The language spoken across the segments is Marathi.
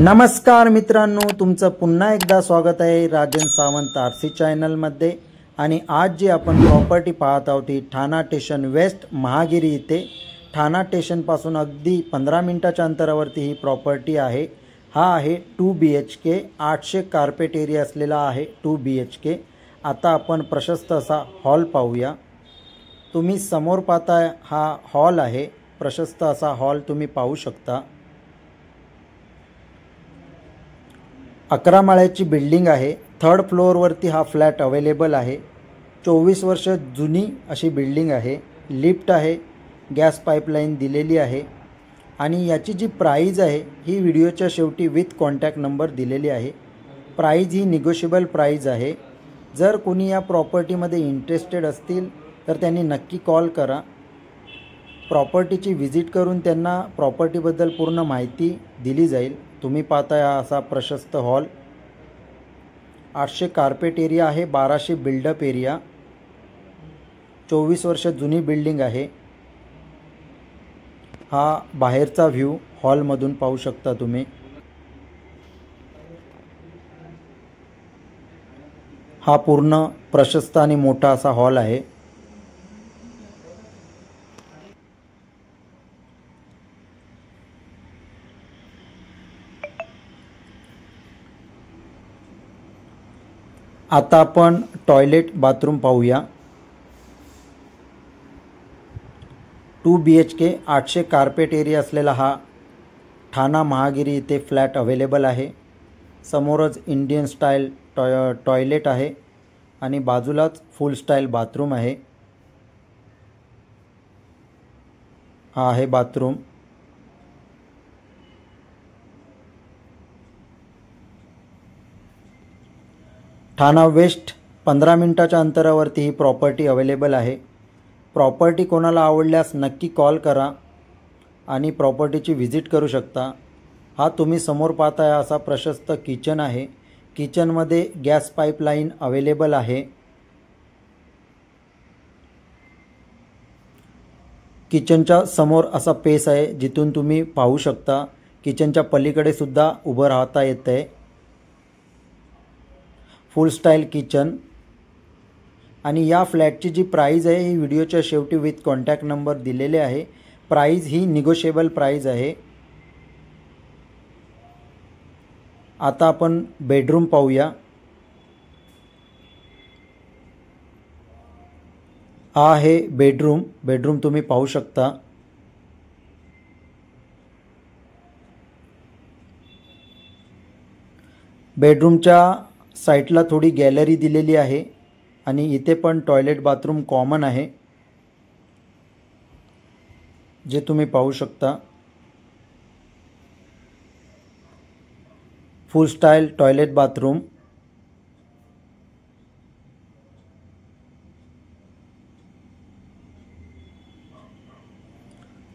नमस्कार मित्रांनो, तुमचं पुन्हा एकदा स्वागत आहे राजन सावंत आरसी चॅनलमध्ये। आणि आज जी आपण प्रॉपर्टी पाहत आहोत ती ठाणा स्टेशन वेस्ट महागिरी इथे ठाणा स्टेशन पासून अगदी 15 मिनिटाच्या अंतरावरती ही प्रॉपर्टी आहे। हा आहे 2 BHK 800 कार्पेट एरिया असलेला आहे 2 BHK। आता आपण प्रशस्त असा हॉल पाहूया। तुम्ही समोर पाहताय हा हॉल आहे, प्रशस्त असा हॉल तुम्ही पाहू शकता। 11 माळ्याची बिल्डिंग आहे। 3rd फ्लोअरवरती हा फ्लॅट अवेलेबल आहे। 24 वर्ष जुनी अशी बिल्डिंग आहे। लिफ्ट आहे, गॅस पाईपलाईन दिलेली आहे आणि याची जी प्राइस आहे ही व्हिडिओच्या शेवटी विथ कॉन्टॅक्ट नंबर दिलेली आहे। प्राइस ही निगोशिएबल प्राइस आहे। जर कोणी या प्रॉपर्टीमध्ये इंटरेस्टेड असतील तर त्यांनी नक्की कॉल करा। प्रॉपर्टीची व्हिजिट करून त्यांना प्रॉपर्टीबद्दल पूर्ण माहिती दिली जाईल। तुम्ही पाहताय असा प्रशस्त हॉल, 800 कार्पेट एरिया आहे, 1200 बिल्डअप एरिया, 24 वर्ष जुनी बिल्डिंग आहे। हा बाहेरचा व्ह्यू हॉलमधून पाहू शकता तुम्ही। हा पूर्ण प्रशस्त आणि मोठा असा हॉल आहे। आता आपण टॉयलेट बाथरूम पाहूया। 2 BHK 800 कार्पेट एरिया असलेला हा ठाणा महागिरी इथे फ्लॅट अवेलेबल आहे। समोरच इंडियन स्टाईल टॉयलेट आहे आणि बाजूलाच फुल स्टाईल बाथरूम आहे। हा आहे बाथरूम। ठाणा वेस्ट 15 मिनिटाच्या अंतरावरती ही प्रॉपर्टी अवेलेबल आहे। प्रॉपर्टी कोणाला आवडल्यास नक्की कॉल करा आणि प्रॉपर्टीची व्हिजिट करू शकता। हा तुम्ही समोर पाहताय असा प्रशस्त किचन आहे। किचनमध्ये गॅस पाईपलाईन अवेलेबल आहे। किचनच्या समोर असा पेस आहे जिथून तुम्ही पाहू शकता। किचनच्या पलीकडे सुद्धा उभं राहता येतंय। फुल स्टाईल किचन आणि या फ्लॅटची जी प्राइस आहे ही व्हिडिओच्या शेवटी विथ कॉन्टॅक्ट नंबर दिलेले आहे। प्राइस ही निगोशिएबल प्राइस आहे। आता आपण बेडरूम पाहूया। हा आहे बेडरूम तुम्ही पाहू शकता। बेडरूमच्या साइडला थोडी गॅलरी दिलेली आहे आणि इथे पण टॉयलेट बाथरूम कॉमन आहे जे तुम्ही पाहू शकता। फुल स्टाईल टॉयलेट बाथरूम।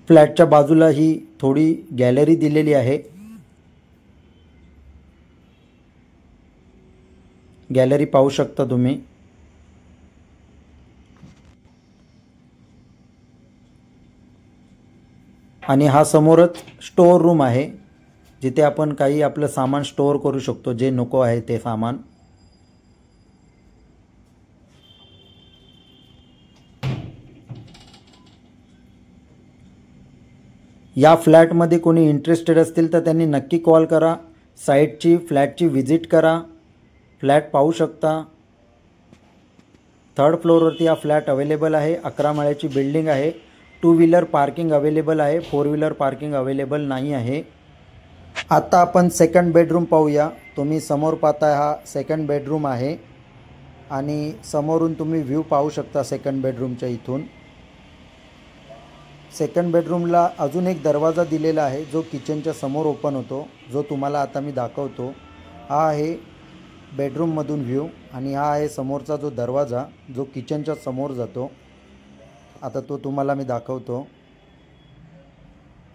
फ्लॅटच्या बाजूला ही थोडी गॅलरी दिलेली आहे। गॅलरी पाहू शकता तुम्ही। आणि हा समोरच स्टोअर रूम आहे जिथे आपण काही आपलं सामान स्टोअर करू शकतो, जे नको आहे ते सामान। या फ्लॅटमध्ये कोणी इंटरेस्टेड असतील तर त्यांनी नक्की कॉल करा। फ्लॅटची व्हिजिट करा, फ्लॅट पाहू शकता। 3rd फ्लोअरवरती हा फ्लॅट अवेलेबल आहे। 11 माळ्याची बिल्डिंग आहे। 2 व्हीलर पार्किंग अवेलेबल आहे, 4 व्हीलर पार्किंग अवेलेबल नाही आहे। आता आपण सेकंड बेडरूम पाहूया। तुम्ही समोर पाहताय हा सेकंड बेडरूम आहे आणि समोरून तुम्ही व्ह्यू पाहू शकता सेकंड बेडरूमच्या इथून। सेकंड बेडरूमला अजून एक दरवाजा दिलेला आहे जो किचनच्या समोर ओपन होतो, जो तुम्हाला आता मी दाखवतो। हा आहे बेडरूममधून व्ह्यू आणि हा आहे समोरचा जो दरवाजा जो किचनच्या समोर जातो। आता तो तुम्हाला मी दाखवतो।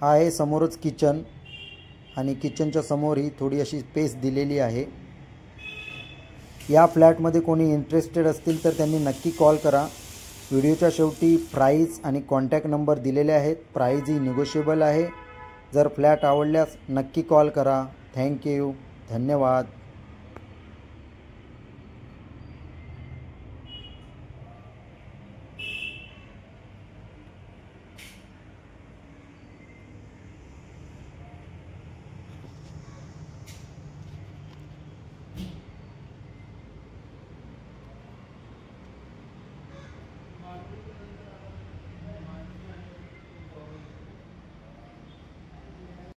हा आहे समोरच किचन आणि किचनच्या समोर ही थोडी अशी स्पेस दिलेली आहे। या फ्लॅटमध्ये कोणी इंटरेस्टेड असतील तर त्यांनी नक्की कॉल करा। व्हिडिओच्या शेवटी प्राइस आणि कॉन्टॅक्ट नंबर दिलेले आहेत। प्राइस ही निगोशिएबल आहे। जर फ्लॅट आवडल्यास नक्की कॉल करा। थँक्यू. धन्यवाद.